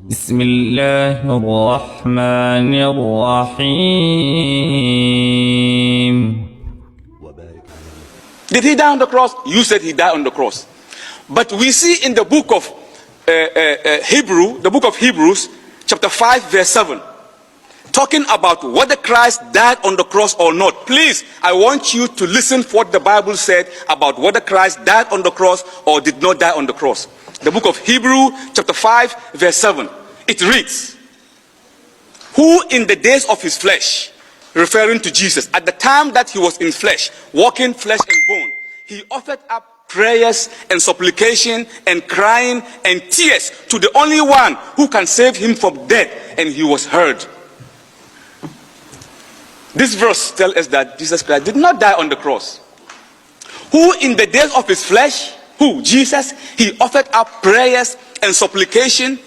بسم الله الرحمن الرحيم. Did he die on the cross? You said he died on the cross. But we see in the book of Hebrews, chapter 5, verse 7, talking about whether Christ died on the cross or not. Please, I want you to listen to what the Bible said about whether Christ died on the cross or did not die on the cross. The book of Hebrews, chapter 5, verse 7. It reads, who in the days of his flesh, referring to Jesus, at the time that he was in flesh, walking flesh and bone, he offered up prayers and supplication and crying and tears to the only one who can save him from death, and he was heard. This verse tells us that Jesus Christ did not die on the cross. Who in the days of his flesh, who? Jesus, he offered up prayers and supplication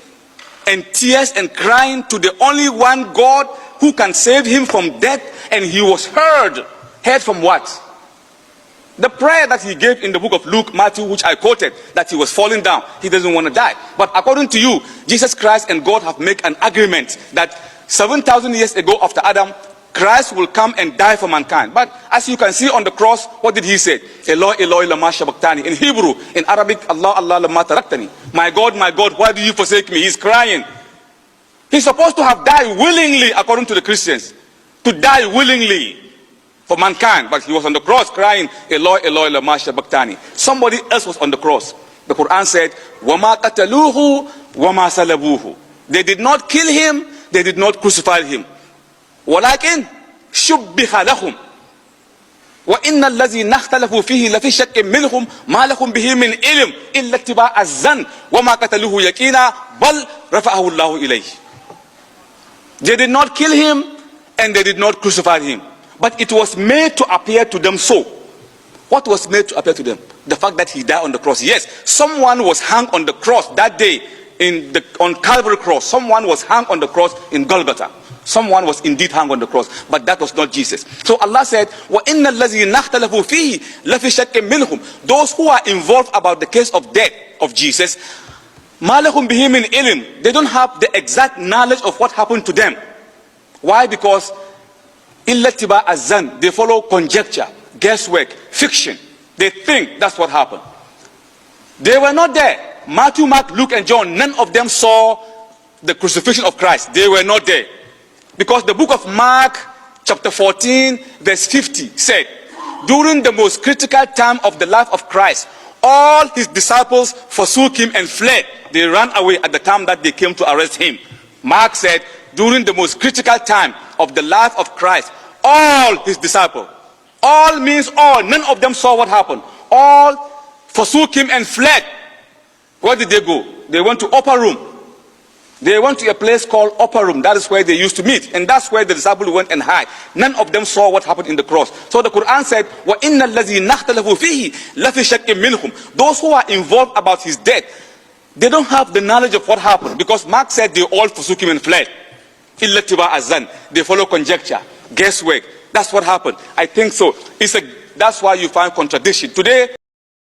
and tears and crying to the only one God who can save him from death, and he was heard. Heard from what? The prayer that he gave in the book of Luke, Matthew, which I quoted, that he was falling down. He doesn't want to die. But according to you, Jesus Christ and God have made an agreement that 7,000 years ago after Adam, Christ will come and die for mankind. But as you can see on the cross, what did he say? Eloi, Eloi, lama sabachthani. In Hebrew, in Arabic, Allah, Allah, lama taraktani. My God, why do you forsake me? He's crying. He's supposed to have died willingly, according to the Christians. To die willingly for mankind. But he was on the cross crying, Eloi, Eloi, lama sabachthani. Somebody else was on the cross. The Quran said, wama qataluhu, wama salabuhu. They did not kill him, they did not crucify him. ولكن شبه لهم وإن الذين اختلفوا فيه لفي شك منهم ما لهم به من علم إلا اتباع الظن وما قتلوه يقينا بل رفعه الله إليه. They did not kill him and they did not crucify him, but it was made to appear to them so. What was made to appear to them? The fact that he died on the cross. Yes, someone was hung on the cross that day on Calvary cross. Someone was hung on the cross in Golgotha. Someone was indeed hung on the cross, but that was not Jesus. So Allah said, وَإِنَّ الَّذِينَ اخْتَلَفُوا فِيهِ لَفِي شَكٍّ مِّنْهُمْ. Those who are involved about the case of death of Jesus, مَا لَهُمْ بِهِ مِنْ إِلْمٍ. They don't have the exact knowledge of what happened to them. Why? Because إِلَّا اتِّبَاعَ الظَّنِّ. They follow conjecture, guesswork, fiction. They think that's what happened. They were not there. Matthew, Mark, Luke, and John, none of them saw the crucifixion of Christ. They were not there. Because the book of Mark, chapter 14, verse 50 said, during the most critical time of the life of Christ, all his disciples forsook him and fled. They ran away at the time that they came to arrest him. Mark said, during the most critical time of the life of Christ, all his disciples, all means all, none of them saw what happened. All forsook him and fled. Where did they go? They went to upper room. They went to a place called upper room. That is where they used to meet. And that's where the disciples went and hid. None of them saw what happened in the cross. So the Quran said, وَإِنَّ الَّذِينَ اخْتَلَفُوا فِيهِ لَفِي شَكٍّ مِّنْهُمْ. Those who are involved about his death, they don't have the knowledge of what happened. Because Mark said they all forsook him and fled. إِلَّا اتِّبَاعَ الظَّنِّ. They follow conjecture, guesswork. That's what happened. I think so. That's why you find contradiction. Today,